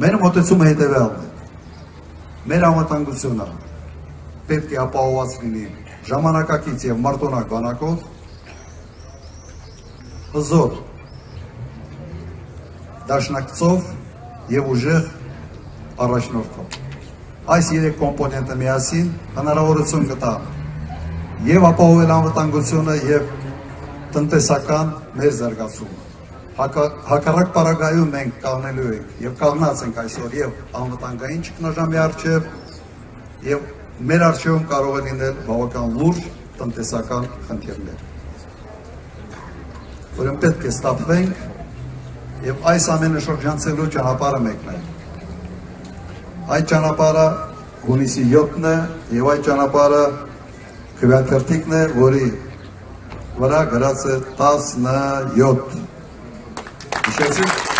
Մեր մոտեցումը հետևյալն է։ Մեր անվտանգությունը պետք է ապահովված լինի ժամանակակից եւ մարտոնակ բանակով, հզոր դաշնակցով եւ ուժեղ առաջնորդով։ Այս երեք կոմպոնենտը միասին հնարավորություն կտա եւ ապահովել անվտանգությունը եւ տնտեսական մեր զարգացումը։ Հակառակ պարագայում մենք կանգնելու ենք եւ կանգնած ենք այսօր եւ անվտանգային ճգնաժամի առջեւ եւ մեր առջեվում կարող է լինել բավական լուրջ տնտեսական խնդիրներ։ Ուրեմն պետք է ստապվենք եւ այս ամենը շրջանցելու ճանապարհը մեկն է։ Այդ ճանապարհը հունիսի 7-ն է եւ այդ ճանապարհը քվեաթերթիկն է, որի վրա գրած է 17։ Հիշեցիք։